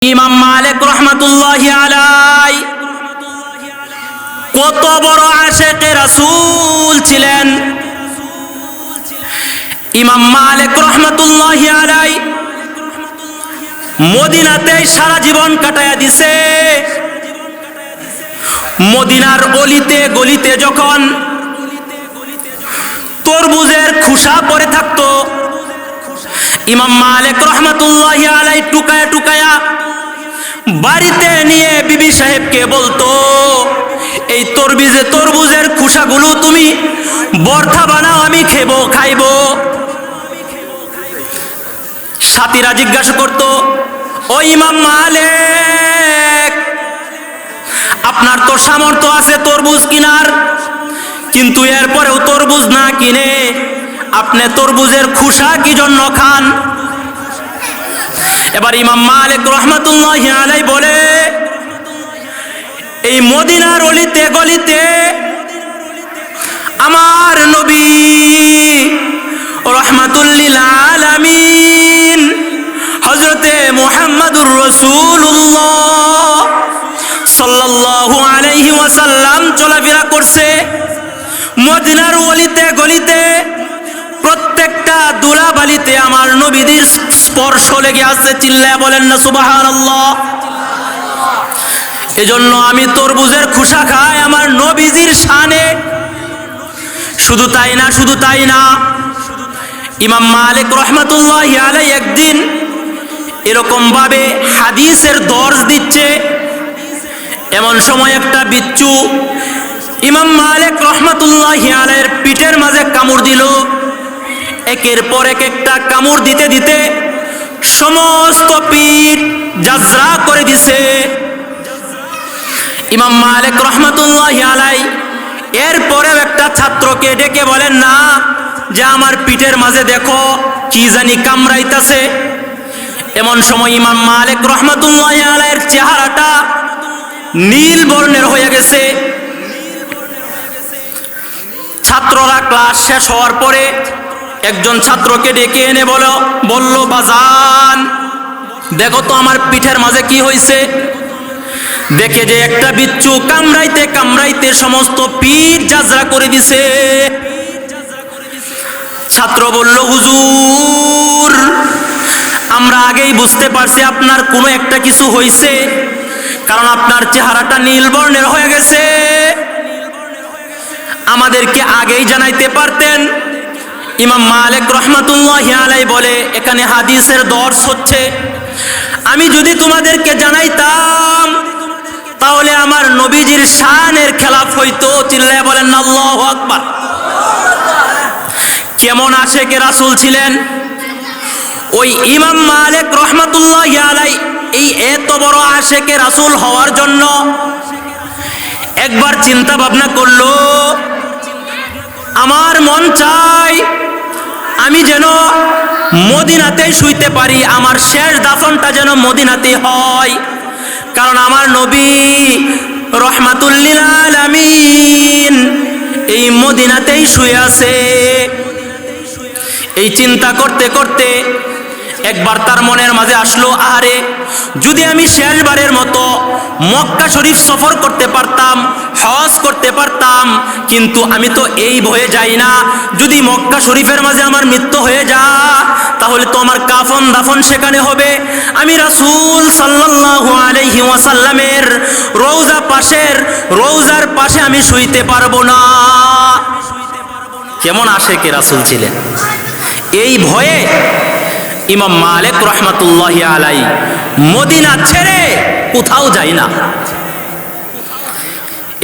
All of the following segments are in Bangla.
ইমাম মালিক রহমাতুল্লাহি আলাই কত বড় আশিকে রাসূল ছিলেন। ইমাম মালিক রহমাতুল্লাহি আলাই মদিনাতে সারা জীবন কাটায়া দিছে। মদিনার অলিতে গলিতে যখন তরমুজের খোসা পড়ে থাকতো, ইমাম মালিক রহমাতুল্লাহি আলাই টুকায়া টুকায়া বাড়িতে নিয়ে বিবি সাহেবকে বলতো, এই তরমুজের খোসাগুলো তুমি ভর্তা বানাও, আমি খাইব। সাথীরা জিজ্ঞাসা করতো, ও ইমাম মালিক, আপনার তো সামর্থ্য আছে তরমুজ কিনার, কিন্তু এরপরেও তরমুজ না কিনে আপনি তরমুজের খোসা কি জন্য খান? এবার ইমাম মালিক রহমাতুল্লাহি আলাই বলে, এই মদিনার অলিতে গলিতে আমার নবী রাহমাতুল লিল আলামিন হযরতে মুহাম্মদুর রাসূলুল্লাহ সাল্লাল্লাহু আলাইহি ওয়াসাল্লাম চলাফেরা করছে। মদিনার অলিতে গলিতে প্রত্যেকটা দুলাবালিতে আমার নবীর স্পর্শ লেগে আছে। চিল্লায়া বলেন না সুবহানাল্লাহ। এজন্য আমি তরমুজের খোসা খাই আমার নবীজির শানে। শুধু তাই না, ইমাম মালিক রহমাতুল্লাহি আলাইহি একদিন এরকম ভাবে হাদিসের দর্শ দিচ্ছে, এমন সময় একটা বিচ্ছু ইমাম মালিক রহমাতুল্লাহি আলাইহির পিঠের মাঝে কামড় দিল। একের পর একটা কামড় দিতে দিতে সমস্ত পিঠ জাজরা করে দিছে। ইমাম মালিক রহমাতুল্লাহি আলাইহি এরপরেও একটা ছাত্রকে ডেকে বলেন না যে আমার পিঠের মাঝে দেখো কি জানি কামড়াইতাছে। এমন সময় ইমাম মালিক রহমাতুল্লাহি আলাইহির চেহারাটা নীল বর্ণের হয়ে গেছে। ছাত্ররা ক্লাস শেষ হওয়ার পরে একজন ছাত্রকে ডেকে এনে বলল, বাজান দেখো তো আমার পিঠের মাঝে কি হয়েছে। দেখে যে একটা বিচ্ছু কামড়াইতে কামড়াইতে সমস্ত পিঠ জাজরা করে দিছে। ছাত্র বলল, হুজুর আমরা আগেই বুঝতে পারছি আপনার কোনো একটা কিছু হয়েছে, কারণ আপনার চেহারাটা নীল বর্ণের হয়ে গেছে, আমাদেরকে আগেই জানাইতে পারতেন। ইমাম মালিক রহমাতুল্লাহি আলাইহি বলে, এখানে হাদিসের দর্শ হচ্ছে, আমি যদি তোমাদেরকে জানাইতাম তাহলে আমার নবীজির শানের খেলাফ হইতো। চিল্লায়া বলেন না আল্লাহু আকবার। কেমন আশিকে রাসূল ছিলেন ওই ইমাম মালিক রহমাতুল্লাহি আলাইহি। এই এত বড় আশিকে রাসূল হওয়ার জন্য একবার চিন্তা ভাবনা করলো, আমার মন চাই আমি যেন মদিনাতেই শুইতে পারি, আমার শেষ দাফনটা যেন মদিনাতে হয়, কারণ আমার নবী রাহমাতুল লিল আলামিন এই মদিনাতেই শুয়ে আছে। এই চিন্তা করতে করতে একবার তার মনের মাঝে আসলো, আরে যদি আমি শেষবারের মতো মক্কা শরীফ সফর করতে পারতাম, হজ করতে পারতাম, কিন্তু আমি তো এই ভয়ে যাই না, যদি মক্কা শরীফের মাঝে আমার মৃত্যু হয়ে যায় তাহলে তো আমার কাফন দাফন সেখানে হবে, আমি রাসূল সাল্লাল্লাহু আলাইহি ওয়াসাল্লামের রওজার পাশে আমি শুইতে পারবো না। কেমন আশিকে রাসূল ছিলেন। এই ভয়ে ইমাম মালিক রহমাতুল্লাহি আলাইহি মদিনা ছেড়ে কোথাও যায় না।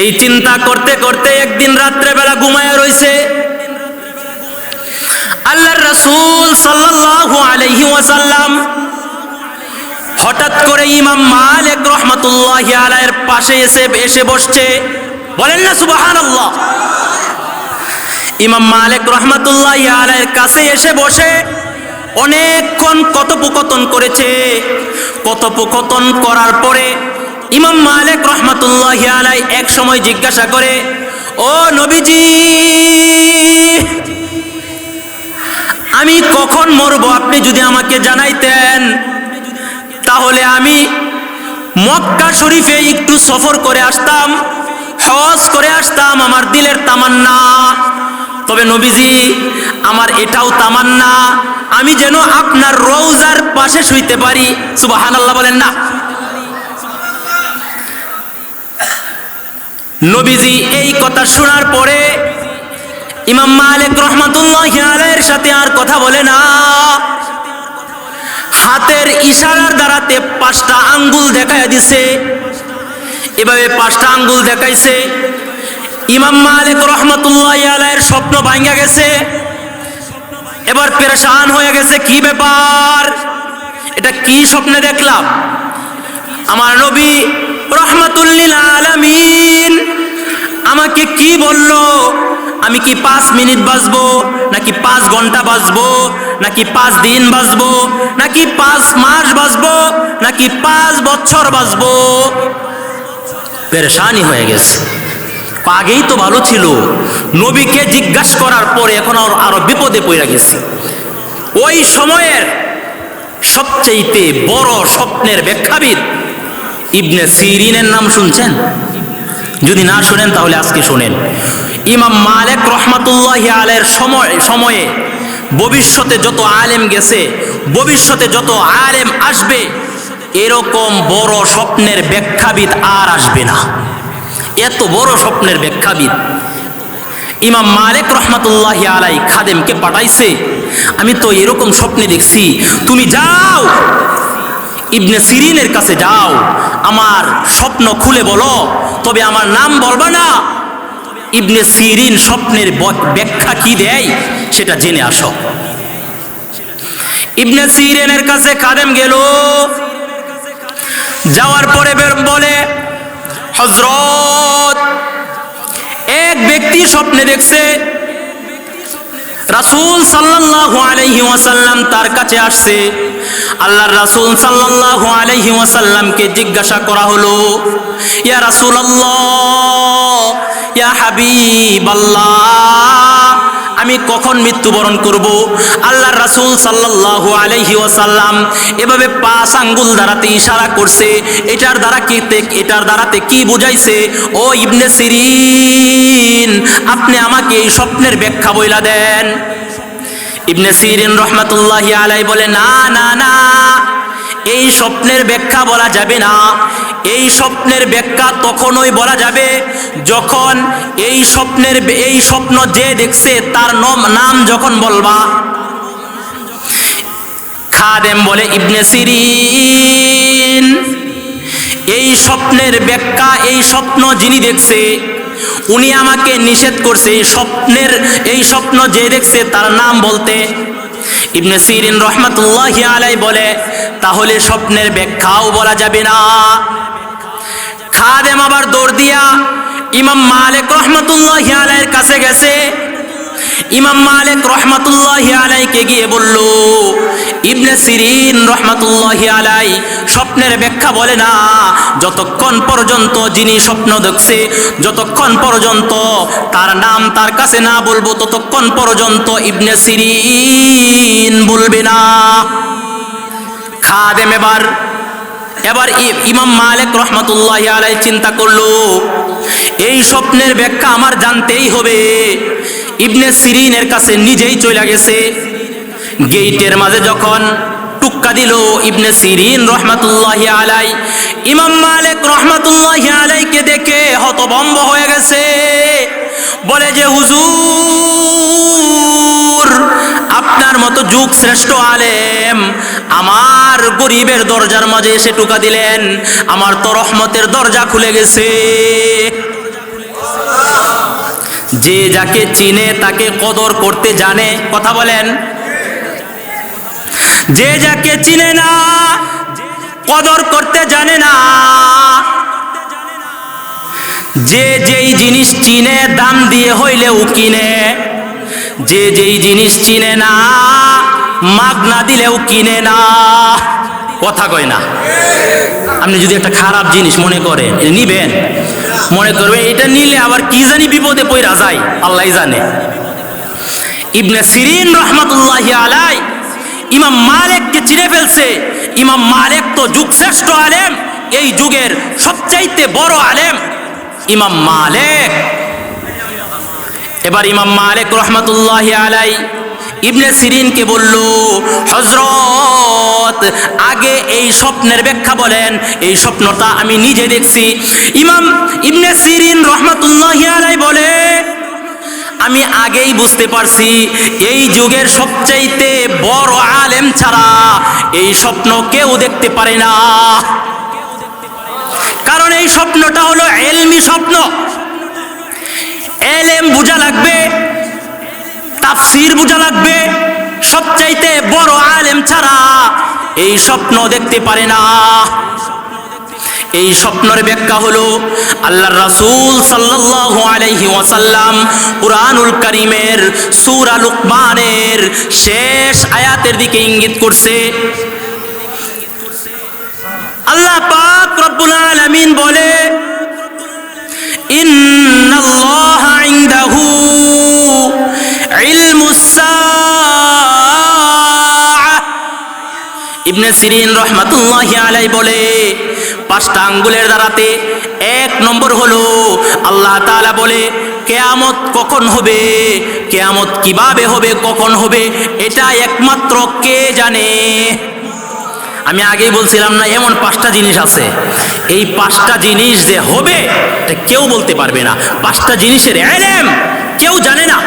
এই চিন্তা করতে করতে একদিন রাত্রে বেলা ঘুমায়া রইছে। আল্লাহর রাসূল সাল্লাল্লাহু আলাইহি ওয়াসাল্লাম হঠাৎ করে ইমাম মালিক রহমাতুল্লাহি আলাইহির পাশে এসে বসছে। বলেন না সুবহানাল্লাহ। ইমাম মালিক রহমাতুল্লাহি আলাইহির কাছে এসে বসে অনেকক্ষণ কথোপকথন করেছে। কথোপকথন করার পরে ইমাম মালিক রহমাতুল্লাহি আলাইহি এক সময় জিজ্ঞাসা করে, ও নবীজি আমি কখন মরব আপনি যদি আমাকে জানাইতেন তাহলে আমি মক্কা শরীফে একটু সফর করে আসতাম, হজ করে আসতাম, আমার দিলের তামান্না। তবে নবীজি আমার এটাও তামান্না আমি যেন আপনার রওজার পাশে শুইতে পারি। সুবহানাল্লাহ বলেন না। নবীজি এই কথা শোনার পরে ইমাম মালিক রাহমাতুল্লাহি আলাইহির সাথে আর কথা বলে না, হাতের ইশারার দ্বারাতে 5টা আঙ্গুল দেখাইয়া দিছে। এভাবে 5টা আঙ্গুল দেখাইছে। ইমাম মালিক রাহমাতুল্লাহি আলাইহির স্বপ্ন ভাঙা গেছে, এবার পেরেশান হয়ে গেছে, কি ব্যাপার, এটা কি স্বপ্নে দেখলাম? আমার নবী রাহমাতুল লিল আলামিন আমাকে কি বলল? আমি কি 5 মিনিট বাঁচবো, নাকি 5 ঘন্টা বাঁচবো, নাকি 5 দিন বাঁচবো, নাকি 5 মাস বাঁচবো, নাকি 5 বছর বাঁচবো? পেরেশানি হয়ে গেছে। আগেই তো ভালো ছিল, নবীকে জিজ্ঞাসা করার পরে এখন আরো বিপদে পড়ে গেছে। ওই সময়ের সবচেয়ে বড় স্বপ্নের ব্যাখ্যাবিদ ইবনে সিরিনের নাম শুনছেন? যদি না শুনেন তাহলে আজকে শুনেন। ইমাম মালিক রাহমাতুল্লাহি আলাইহির সময়ে ভবিষ্যতে যত আলেম গেছে, ভবিষ্যতে যত আলেম আসবে, এরকম বড় স্বপ্নের ব্যাখ্যাবিদ আর আসবে না। এত বড় স্বপ্নের ব্যাখ্যাবিদ ইমাম মালিক রাহমাতুল্লাহি আলাইহি খাদেমকে পাঠাইছে, আমি তো এরকম স্বপ্নে দেখছি, তুমি যাও ইবনে সিরিনের কাছে যাও, আমার স্বপ্ন খুলে বলো, তবে আমার নাম বলবা না। ইবনে সিরিন স্বপ্নের ব্যাখ্যা কি দেয় সেটা জেনে আসো। ইবনে সিরিনের কাছে খাদেম গেল, যাওয়ার পরে বলে, হযরত, এক ব্যক্তি স্বপ্নে দেখছে রাসূল সাল্লাল্লাহু আলাইহি ওয়াসাল্লাম তার কাছে আসছে। আল্লাহর রাসূল সাল্লাল্লাহু আলাইহি ওয়াসাল্লামকে জিজ্ঞাসা করা হলো, ইয়া রাসূলুল্লাহ, ইয়া হাবিবাল্লাহ, আমি কখন মৃত্যুবরণ করব? আল্লাহর রাসূল সাল্লাল্লাহু আলাইহি ওয়াসাল্লাম এভাবে 5 আঙ্গুল দ্বারাতে ইশারা করছে। এটার দ্বারাতে কি বুঝাইছে? ও ইবনে সিরিন, আপনি আমাকে এই স্বপ্নের ব্যাখ্যা বইলা দেন। ইবনে সিরিন রাহমাতুল্লাহি আলাইহি বলে, না না না, এই স্বপ্নের ব্যাখ্যা বলা যাবে না। এই স্বপ্নের ব্যাখ্যা তখনই বলা যাবে যখন এই স্বপ্ন যে দেখছে তার নাম যখন বলবা। খাদেম বলে, ইবনে সিরিন, এই স্বপ্নের ব্যাখ্যা, এই স্বপ্ন যিনি দেখছে উনি আমাকে নিষেধ করছে এই স্বপ্ন যে দেখছে তার নাম বলতে। ইবনে সিরিন রাহমাতুল্লাহি আলাইহি বলে, তাহলে স্বপ্নের ব্যাখ্যাও বলা যাবে না। খাদেম আবার দৌড় দিয়া ইমাম মালিক রাহমাতুল্লাহি আলাইহির কাছে গেছে। ইমাম মালিক রাহমাতুল্লাহি আলাইহিকে গিয়ে বলল, ইবনে সিরিন রাহমাতুল্লাহি আলাইহি স্বপ্নের ব্যাখ্যা বলে না, যতক্ষণ পর্যন্ত যিনি স্বপ্ন দেখছে, যতক্ষণ পর্যন্ত তার নাম তার কাছে না বলবো, ততক্ষণ পর্যন্ত ইবনে সিরিন বলবে না। খাদেম এবার ইমাম মালিক রাহমাতুল্লাহি আলাইহি চিন্তা করলো, এই স্বপ্নের ব্যাখ্যা আমার জানতেই হবে। ইবনে সিরিনের কাছে নিজেই চলে গেছে। গেইটের মাঝে যখন টুক্কা দিল ইবনে সিরিন রাহমাতুল্লাহি আলাইহি, ইমাম মালিক রাহমাতুল্লাহি আলাইহিকে দেখে হতভম্ব হয়ে গেছে। বলে যে, হুজুর, আপনার মতো যুগ শ্রেষ্ঠ আলেম আমার গরিবের দরজার মাঝে এসে টুকা দিলেন, আমার তো রহমতের দরজা খুলে গেছে। যে যাকে চিনে তাকে কদর করতে জানে, কথা বলেন। যে যাকে চিনে না, কদর করতে জানে না। যে যেই জিনিস চিনে দাম দিয়ে হইলেও কিনে, যে যেই জিনিস চিনে না মাগনা দিলেও কিনে না। কথা কয় না? আপনি যদি একটা খারাপ জিনিস মনে করেন, নিবেন, মনে করবে এটা নিলে আবার কি জানি বিপদে পড়া যায়, আল্লাহই জানে। ইবনে সিরিন রাহমাতুল্লাহি আলাইহি ইমাম মালিককে চিনে ফেলছে। ইমাম মালিক তো যুগশ্রেষ্ঠ আলেম, এই যুগের সবচাইতে বড় আলেম ইমাম মালিক। এবার ইমাম মালিক রহমাতুল্লাহি আলাইহি ইবনে সিরিনকে বলল, হযরত আগে এই স্বপ্নের ব্যাখ্যা বলেন, এই স্বপ্নটা আমি নিজে দেখছি। ইমাম ইবনে সিরিন রহমাতুল্লাহি আলাইহি বলে, আমি আগেই বুঝতে পারছি এই যুগের সবচাইতে বড় আলেম ছাড়া এই স্বপ্ন কেউ দেখতে পারে না। কারণ এই স্বপ্নটা হলো ইলমি স্বপ্ন, ইলম বুঝা লাগবে, তাফসীর বুঝা লাগবে। সবচাইতে বড় আলেম ছাড়া এই স্বপ্ন দেখতে পারে না। এই স্বপ্নের ব্যাখ্যা হলো আল্লাহর রাসূল সাল্লাল্লাহু আলাইহি ওয়াসাল্লাম কুরআনুল কারীমের সূরা লুকমানের শেষ আয়াতের দিকে ইঙ্গিত করছে। আল্লাহ পাক রব্বুল আলামিন বলে, ইন্নাল্লাহা ইনদাহু ইলমুস সাআহ। ইবনে সিরিন রহমাতুল্লাহি আলাইহি বলে, পাঁচটা আঙ্গুলের দ্বারাতে এক নম্বর হলো আল্লাহ তাআলা বলে কিয়ামত কখন হবে, কিয়ামত কিভাবে হবে, কখন হবে, এটা একমাত্র কে জানে। আমি আগেই বলছিলাম না, এমন পাঁচটা জিনিস আছে, এই পাঁচটা জিনিস যে হবে এটা কেউ বলতে পারবে না। পাঁচটা জিনিসের ইলম কেউ জানে না,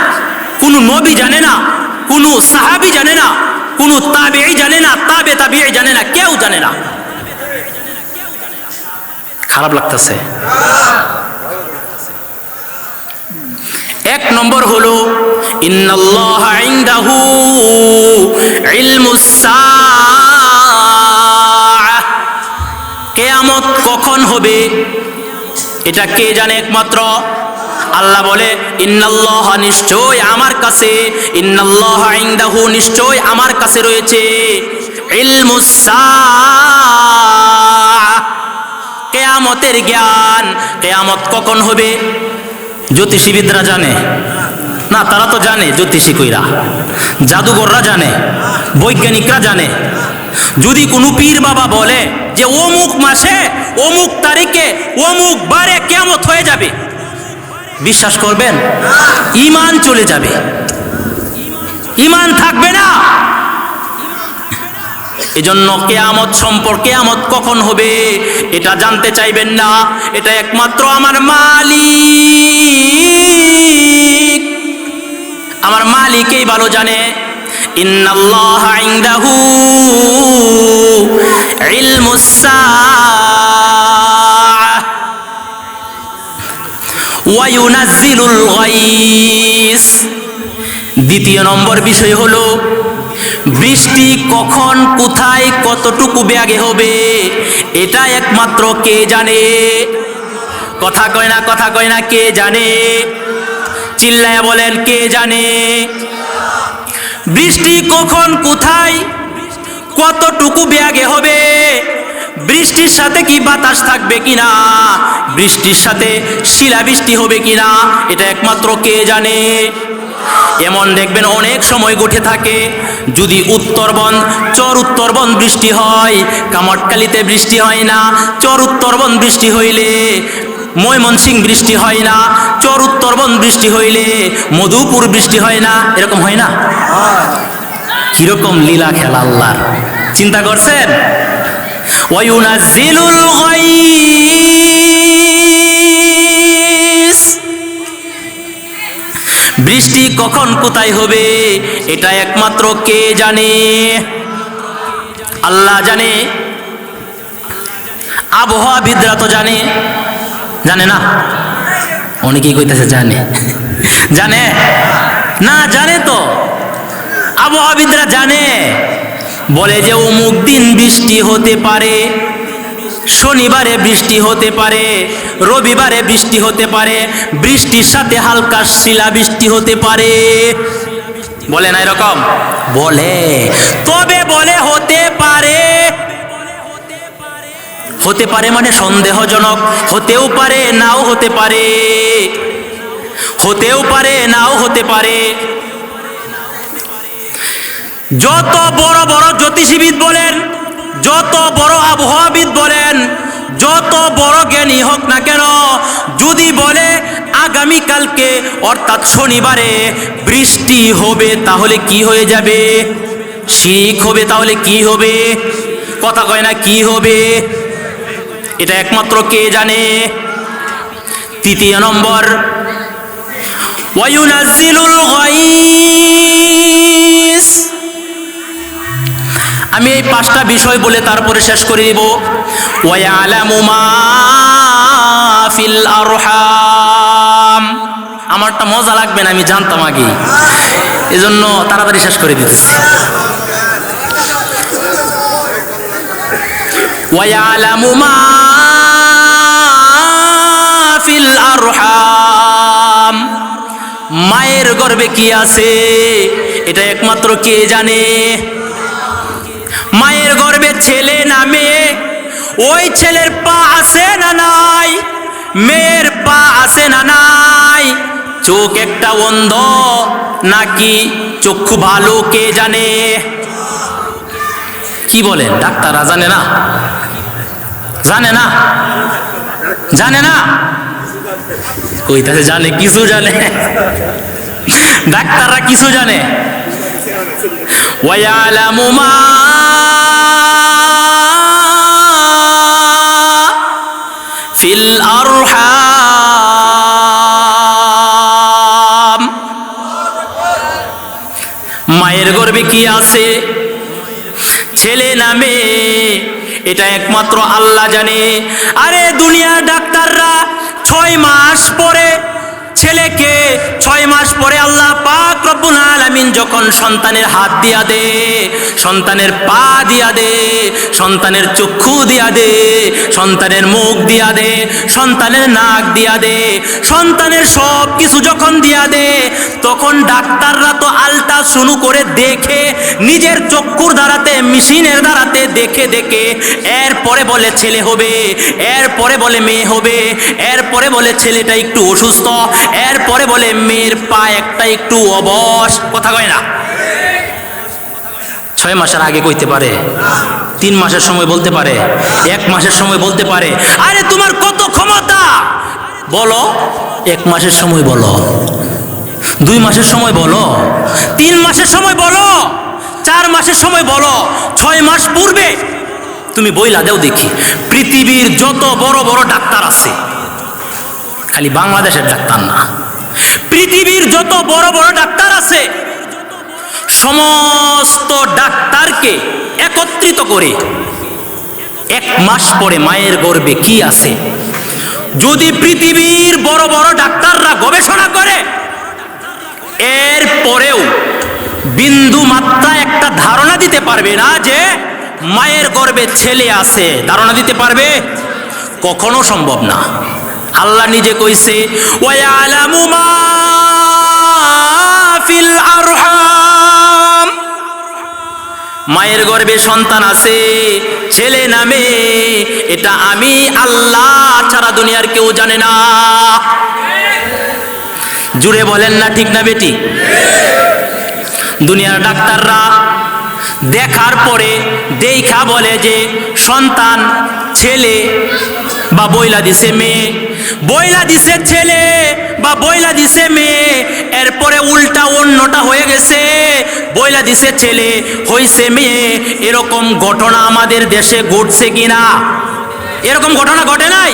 কোনো নবী জানে না, কোনো সাহাবী জানে না, কোনো তাবেঈ জানে না, তাবে তাবেঈ জানে না, কেউ জানে না। খারাপ লাগতেছে? এক নম্বর হলো ইন্নাল্লাহা ইনদাহু ইলমুস সাআহ। কিয়ামত কখন হবে এটা কে জানে? একমাত্র আল্লাহ বলে, ইন্নাল্লাহা নিশ্চয় আমার কাছে, ইন্নাল্লাহা ইনদাহু নিশ্চয় আমার কাছে রয়েছে ইলমুস সাআহ, কিয়ামতের জ্ঞান। কিয়ামত কখন হবে জ্যোতিষীবিদরা জানে না? তারা তো জানে, জ্যোতিষী কইরা, জাদুঘররা জানে, বৈজ্ঞানিকরা জানে। যদি কোনো পীর বাবা বলে যে অমুক মাসে অমুক তারিখে অমুক বারে কিয়ামত হয়ে যাবে, বিশ্বাস করবেন? ঈমান চলে যাবে, ঈমান থাকবে না। এজন্য কিয়ামত সম্পর্কে, কিয়ামত কখন হবে এটা জানতে চাইবেন না। এটা একমাত্র আমার মালিক, আমার মালিকই ভালো জানে। ইন্নাল্লাহা ইনদাহু ইলমুস সাআহ ওয়া ইউনাজ্জিলুল গায়স। দ্বিতীয় নম্বর বিষয় হলো বৃষ্টি কখন, কোথায়, কতটুকু বেগে হবে এটা একমাত্র কে জানে? কথা কয় না, কথা কয় না, কে জানে? চিল্লায়া বলেন, কে জানে? বৃষ্টি কখন, কোথায়, কতটুকু বেগে হবে, বৃষ্টির সাথে কি বাতাস থাকবে কিনা, বৃষ্টির সাথে শিলাবৃষ্টি হবে কিনা এটা একমাত্র কে জানে? এমন দেখবেন অনেক সময় ঘটে থাকে, যদি উত্তরবন, চর উত্তরবন বৃষ্টি হয়, কামারখালীতে বৃষ্টি হয় না। চর উত্তরবন বৃষ্টি হইলে ময়মনসিংহ বৃষ্টি হয় না। চর উত্তরবন বৃষ্টি হইলে মধুপুর বৃষ্টি হয় না। এরকম হয় না? কিরকম লীলা খেলা আল্লাহর, চিন্তা করছেন? ওয়ায়ুনাজ্জিলুল গায়স। বৃষ্টি কখন, কোথায় হবে এটা একমাত্র কে জানে? আল্লাহ জানে। আবহাওয়াবিদরা তো জানে, জানে না? অনেকেই কইতেছে জানে, জানে না? জানে তো, আবহাওয়াবিদরা জানে। বলে যে অমুক দিন বৃষ্টি হতে পারে, শনিবারে বৃষ্টি হতে পারে, রবিবারে বৃষ্টি হতে পারে, বৃষ্টির সাথে হালকা শিলাবৃষ্টি হতে পারে। বলে না এরকম? বলে। তবে বলে হতে পারে। হতে পারে মানে সন্দেহজনক, হতেও পারে, নাও হতে পারে, হতেও পারে, নাও হতে পারে। যত বড় বড় জ্যোতিষীবিদ বলেন, যত বড় আবহাওয়াবিদ বলেন, যত বড় জ্ঞানী হোক না কেন, যদি বলে আগামীকালকে অর্থাৎ শনিবারে বৃষ্টি হবে, তাহলে কি হয়ে যাবে? শিরিক হবে। তাহলে কি হবে? কথা কয় না, কি হবে? এটা একমাত্র কে জানে? তৃতীয় নম্বর, ওয়ায়ুনাজ্জিলুল গায়স। আমি এই 5টা বিষয় বলে তারপরে শেষ করে দিব। ওয়ায়ালামু মা ফিল আরহাম। আমারটা মজা লাগবে না, আমি জানতাম আগে, এজন্য তাড়াতাড়ি শেষ করে দিচ্ছি। ওয়ায়ালামু মা ফিল আরহাম। মায়ের গর্ভে কি আছে এটা একমাত্র কে জানে? মায়ের গর্ভে ছেলে না মেয়ে? ওই ছেলের পা আছে না নাই? মেয়ের পা আছে না নাই? চোখ একটা অন্ধ নাকি চক্ষু ভালো, কে জানে? কি বলেন, ডাক্তাররা জানে না? জানে না? জানে না? কইতাছে জানে, কিছু জানে। ডাক্তাররা কিছু জানে। ওয়ায়ালামু মা ফিল আরহাম। মায়ের গর্ভে কি আছে, ছেলে না মেয়ে, এটা একমাত্র আল্লাহ জানে। আরে দুনিয়ার ডাক্তাররা 6 মাস পরে ছেলেকে, 6 মাস পরে আল্লাহ পাক রব্বুল আলামিন যখন সন্তানের হাত দিয়া দে, সন্তানের পা দিয়া দে, সন্তানের চক্ষু দিয়া দে, সন্তানের মুখ দিয়া দে, সন্তানের নাক দিয়া দে, সন্তানের সব কিছু যখন দিয়া দে, তখন ডাক্তাররা তো আল্ট্রাসাউন্ড করে দেখে, নিজের চক্ষুর দ্বারাতে, মেশিনের দ্বারাতে দেখে দেখে এরপরে বলে ছেলে হবে, এরপরে বলে মেয়ে হবে, এরপরে বলে ছেলেটা একটু অসুস্থ, এরপরে বলে মেয়ের পা একটা একটু অবশ। কথা কয় না? 6 মাসের আগে কইতে পারে, 3 মাসের সময় বলতে পারে, 1 মাসের সময় বলতে পারে। আরে তোমার কত ক্ষমতা, বলো। 1 মাসের সময় বলো, 2 মাসের সময় বলো, 3 মাসের সময় বলো, 4 মাসের সময় বলো, 6 মাস পূর্বে তুমি বইলা দেও দেখি। পৃথিবীর যত বড় বড় ডাক্তার আছে, খালি বাংলাদেশের ডাক্তার না, পৃথিবীর যত বড় বড় ডাক্তার আছে, সমস্ত ডাক্তারকে একত্রিত করে 1 মাস পরে মায়ের গর্ভে কি আছে, যদি পৃথিবীর বড় বড় ডাক্তাররা গবেষণা করে, এর পরেও বিন্দু মাত্রা একটা ধারণা দিতে পারবে না যে মায়ের গর্ভে ছেলে আছে। ধারণা দিতে পারবে? কখনো সম্ভব না। আল্লাহ নিজে কইছে, ওয়ায়ালামু মা ফিল আরহাম। মায়ের গর্ভে সন্তান আছে, ছেলে না মেয়ে, এটা আমি আল্লাহ ছাড়া দুনিয়ার কেউ জানে না। জুড়ে বলেন না ঠিক না বেটি? দুনিয়ার ডাক্তাররা দেখার পরে দেখা বলে যে সন্তান ছেলে বা বইলা দিছে মেয়ে, বইলা দিছে ছেলে বা বইলা দিছে মেয়ে, এরপরে উল্টা অন্যটা হয়ে গেছে, বইলা দিছে ছেলে হইছে মেয়ে। এরকম ঘটনা আমাদের দেশে ঘটছে কিনা? এরকম ঘটনা ঘটে নাই?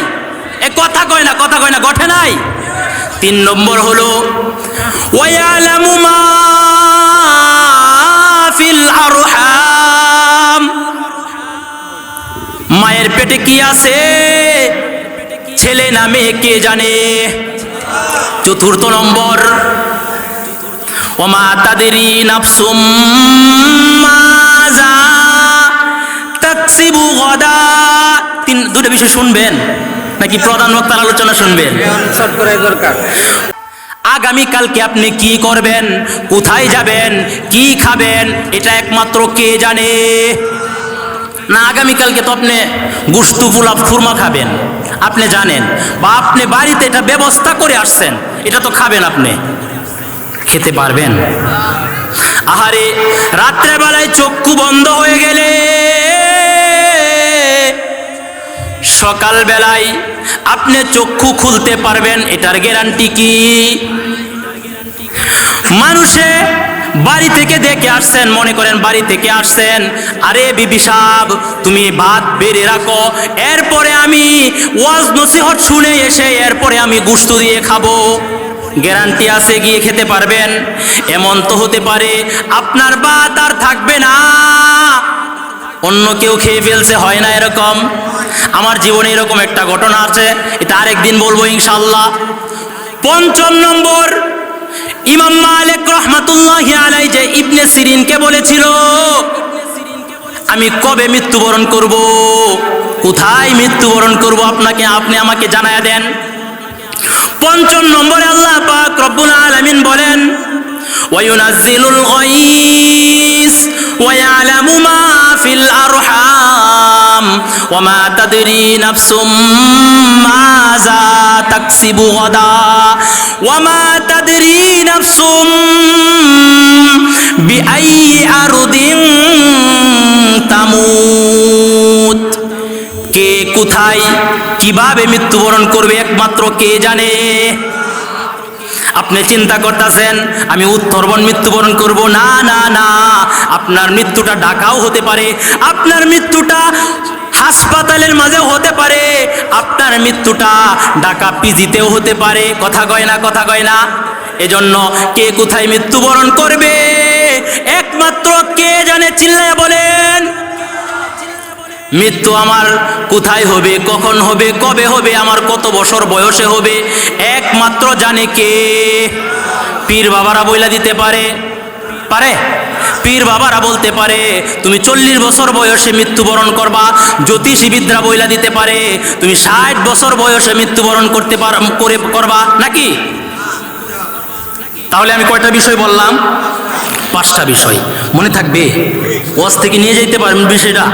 এ কথা কয় না, কথা কয় না, ঘটে নাই। 3 নম্বর হলো ওয়ায়ালামু মা ফিল আরহাম। মায়ের পেটে কি আছে, ছেলে না মেয়ে, কে জানে? 4 নম্বর, ওমা তাদরি নাফসুম মাযা তাকসিবু গাদা। 2টা বিষয় শুনবেন নাকি প্রধান বক্তার আলোচনা শুনবেন? আগামীকালকে আপনি কি করবেন, কোথায় যাবেন, কি খাবেন, এটা একমাত্র কে জানে? না, আগামীকালকে তো আপনি গোশত পোলাও খুরমা খাবেন, আপনি জানেন, বা আপনি বাড়িতে এটা ব্যবস্থা করে আসছেন, এটা তো খাবেন, আপনি খেতে পারবেন? আহারে, রাত্রেবেলায় চক্ষু বন্ধ হয়ে গেলে সকাল বেলায় আপনি চক্ষু খুলতে পারবেন, এটার গ্যারান্টি কি? মানুষে বাড়ি থেকে দেখে আসছেন, মনে করেন বাড়ি থেকে আসছেন, আরে বিবি সাহেব তুমি ভাত বেড়ে রাখো, এরপরে আমি ওয়াজ নসিহত শুনে এসে এরপরে আমি গোশত দিয়ে খাবো। গ্যারান্টি আছে গিয়ে খেতে পারবেন? এমন তো হতে পারে আপনার ভাত আর থাকবে না, অন্য কেউ খেয়ে ফেলছে, হয় না এরকম? আমার জীবনে এরকম একটা ঘটনা আছে, এটা আরেকদিন বলবো ইনশাআল্লাহ। পঞ্চম নম্বর, ইমাম মালিক রহমাতুল্লাহি আলাইহি যে ইবনে সিরিনকে বলেছিল আমি কবে মৃত্যুবরণ করব, কোথায় মৃত্যুবরণ করব, আপনি আমাকে জানায়া দেন। পঞ্চম নম্বরে আল্লাহ পাক রব্বুল আলামিন বলেন ওয়ায়ুনাজ্জিলুল গায়স ওয়া ইয়ালামু মা ফিল আরহাম ওয়া মা তাদরি নাফসুম মাযা তাকসিবু গাদা ওয়া মা তাদরি নাফসুম বিআইয়ি আরদিন তামুত। কে কোথায় কিভাবে মৃত্যুবরণ করবে একমাত্র কে জানে। আপনি চিন্তা করতেছেন আমি উত্তরবন মৃত্যুবরণ করব, না না না, আপনার মৃত্যুটা ঢাকাও হতে পারে, আপনার মৃত্যুটা হাসপাতালের মাঝেও হতে পারে, আপনার মৃত্যুটা ঢাকা পিজিতেও হতে পারে। কথা কয় না, কথা কয় না? এজন্য কে কোথায় মৃত্যুবরণ করবে একমাত্র কে জানে, চিল্লায়া বলেন। মৃত্যু আমার কোথায় হবে, কখন হবে, কবে হবে, আমার কত বছর বয়সে হবে, একমাত্র জানে কে? পীর বাবারা বইলা দিতে পারে? পারে? পীর বাবারা বলতে পারে তুমি 40 বছর বয়সে মৃত্যুবরণ করবা, জ্যোতিষীবিদরা বইলা দিতে পারে তুমি 60 বছর বয়সে মৃত্যুবরণ করবা, নাকি? তাহলে আমি কয়টা বিষয় বললাম? 5টা বিষয়। মনে থাকবে? ওয়াজ থেকে নিয়ে যেতে পারবেন বিষয়টা?